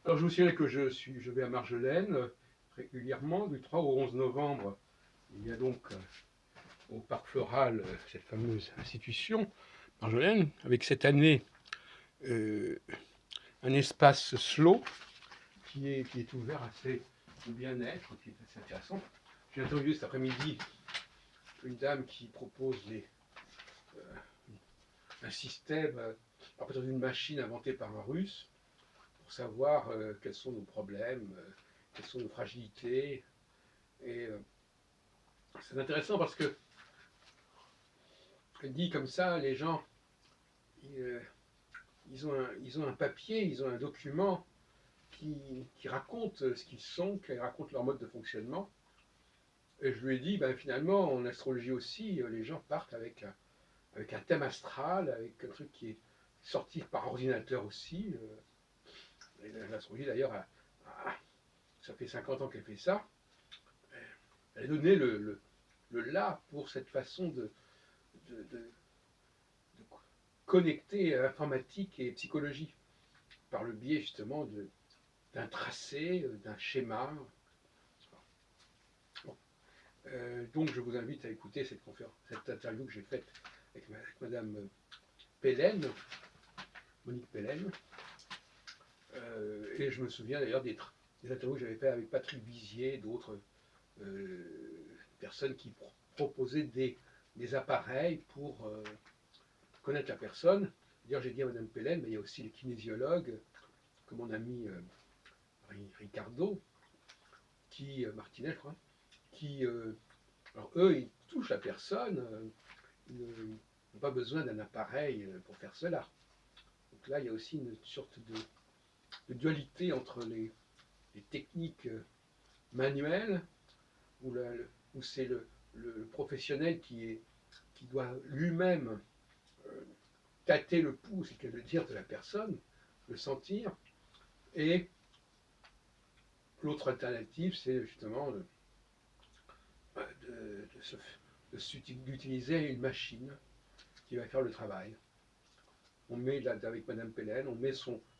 Alors je vous signale que je vais à Marjolaine régulièrement, du 3 au 11 novembre. Il y a donc au Parc Floral cette fameuse institution, Marjolaine, avec cette année euh, un espace slow qui est ouvert assez au bien-être, qui est assez intéressant. J'ai interviewé cet après-midi une dame qui propose un système à partir d'une machine inventée par un Russe pour savoir quels sont nos problèmes, quelles sont nos fragilités. Et c'est intéressant parce que dit comme ça, les gens, ils, ils ont un papier, ils ont un document qui raconte ce qu'ils sont, qui raconte leur mode de fonctionnement. Et je lui ai dit, ben, finalement, en astrologie aussi, les gens partent avec un thème astral, avec un truc qui est sorti par ordinateur aussi. L'astrologie, d'ailleurs, ça fait 50 ans qu'elle fait ça. Elle a donné le là pour cette façon de, de connecter informatique et psychologie par le biais justement d'un tracé, d'un schéma. Bon. Donc je vous invite à écouter cette interview que j'ai faite avec Madame Pélène, Monique Pélène. Et je me souviens d'ailleurs des interviews que j'avais faites avec Patrick Vizier et d'autres personnes qui proposaient des appareils pour connaître la personne. D'ailleurs, j'ai dit à Madame Pélène, mais il y a aussi les kinésiologues, comme mon ami Ricardo, Martinez, je crois, qui, alors eux, ils touchent la personne, ils n'ont pas besoin d'un appareil pour faire cela. Donc là, il y a aussi une sorte de dualité entre les techniques manuelles, où, où c'est le professionnel qui doit lui-même euh, tâter le pouls, c'est le dire de la personne, le sentir, et l'autre alternative, c'est justement d'utiliser une machine qui va faire le travail. On met avec Madame Pélène, on met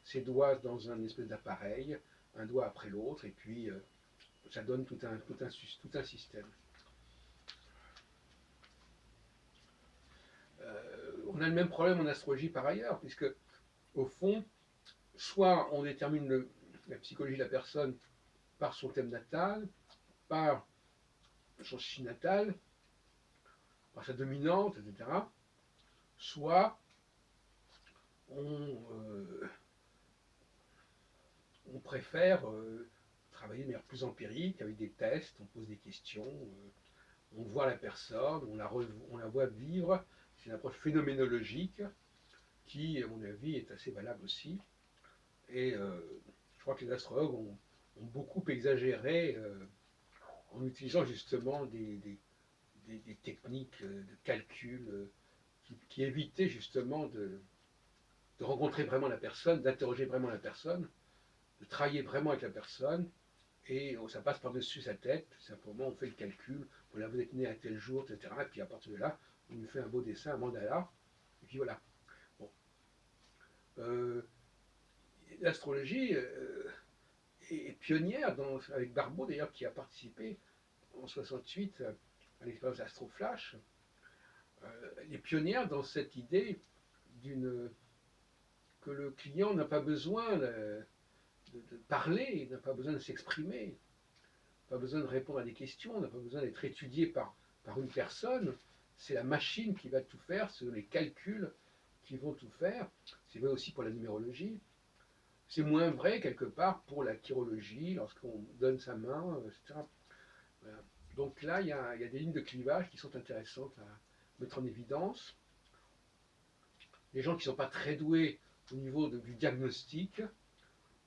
ses doigts dans un espèce d'appareil, un doigt après l'autre, et puis ça donne tout un système. On a le même problème en astrologie par ailleurs, puisque au fond, soit on détermine la psychologie de la personne par son thème natal, par son signe natal, par sa dominante, etc. Soit on, on préfère travailler de manière plus empirique, avec des tests, on pose des questions, on voit la personne, on la voit vivre. C'est une approche phénoménologique qui, à mon avis, est assez valable aussi. Et je crois que les astrologues ont beaucoup exagéré en utilisant justement des techniques de calcul qui évitaient justement de rencontrer vraiment la personne, d'interroger vraiment la personne, de travailler vraiment avec la personne, et ça passe par-dessus sa tête, tout simplement, on fait le calcul, voilà, vous êtes né à tel jour, etc. Et puis à partir de là, on lui fait un beau dessin, un mandala, et puis voilà. Bon. Euh, L'astrologie est pionnière, avec Barbeau d'ailleurs, qui a participé en 68 à l'expérience Astroflash, elle est pionnière dans cette idée d'une que le client n'a pas besoin de parler, n'a pas besoin de s'exprimer, pas besoin de répondre à des questions, n'a pas besoin d'être étudié par une personne. C'est la machine qui va tout faire, ce sont les calculs qui vont tout faire. C'est vrai aussi pour la numérologie. C'est moins vrai quelque part pour la chirologie, lorsqu'on donne sa main, etc. Voilà. Donc là, il y a des lignes de clivage qui sont intéressantes à mettre en évidence. Les gens qui ne sont pas très doués au niveau du diagnostic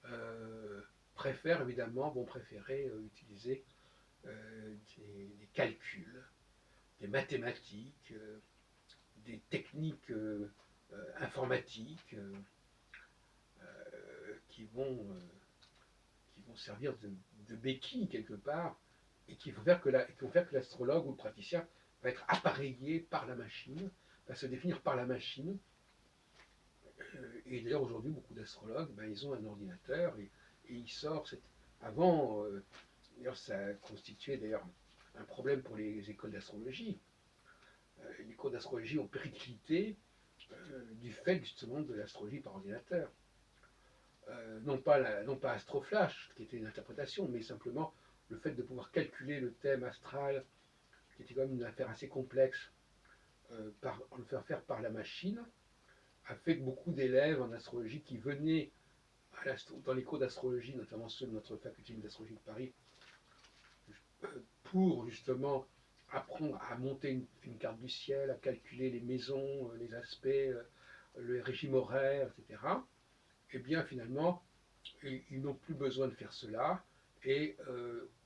euh, préfèrent évidemment, vont préférer utiliser des calculs, des mathématiques, des techniques informatiques qui, vont, qui vont servir de béquille quelque part et qui vont faire que l'astrologue ou le praticien va être appareillé par la machine, va se définir par la machine. Et d'ailleurs aujourd'hui beaucoup d'astrologues, ben, ils ont un ordinateur et et il sort avant, d'ailleurs ça constituait d'ailleurs un problème pour les écoles d'astrologie. Les cours d'astrologie ont périclité du fait justement de l'astrologie par ordinateur. Non pas Astroflash, qui était une interprétation, mais simplement le fait de pouvoir calculer le thème astral, qui était quand même une affaire assez complexe, le faire faire par la machine, a fait que beaucoup d'élèves en astrologie qui venaient dans les cours d'astrologie, notamment ceux de notre faculté d'astrologie de Paris, pour justement apprendre à monter une carte du ciel, à calculer les maisons, les aspects, le régime horaire, etc. Eh bien finalement, ils n'ont plus besoin de faire cela et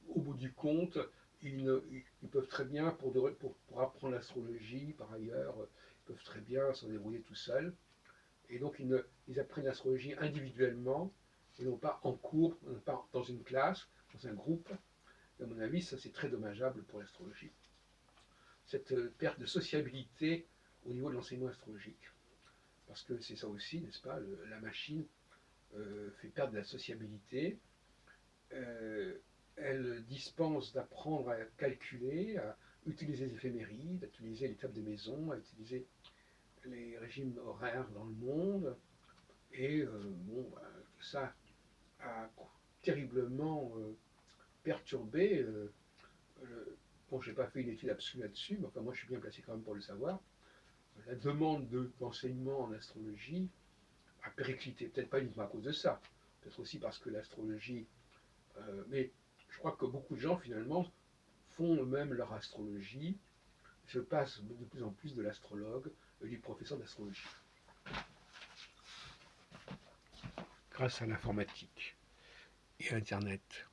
au bout du compte, ils peuvent très bien, pour apprendre l'astrologie par ailleurs, ils peuvent très bien s'en débrouiller tout seuls. Et donc ils apprennent l'astrologie individuellement et non pas en cours, non pas dans une classe, dans un groupe. Et à mon avis, ça c'est très dommageable pour l'astrologie. Cette perte de sociabilité au niveau de l'enseignement astrologique. Parce que c'est ça aussi, n'est-ce pas, la machine fait perdre de la sociabilité. Euh, Elle dispense d'apprendre à calculer, à utiliser les éphémérides, à utiliser les tables de maison, à utiliser les régimes horaires dans le monde. Et bon, ça a terriblement perturbé. Bon, je n'ai pas fait une étude absolue là-dessus, mais enfin, moi je suis bien placé quand même pour le savoir. La demande d'enseignement en astrologie a périclité, peut-être pas uniquement à cause de ça, peut-être aussi parce que l'astrologie. Mais je crois que beaucoup de gens finalement font eux-mêmes leur astrologie, se passent de plus en plus de l'astrologue et du professeur d'astrologie, grâce à l'informatique et à Internet.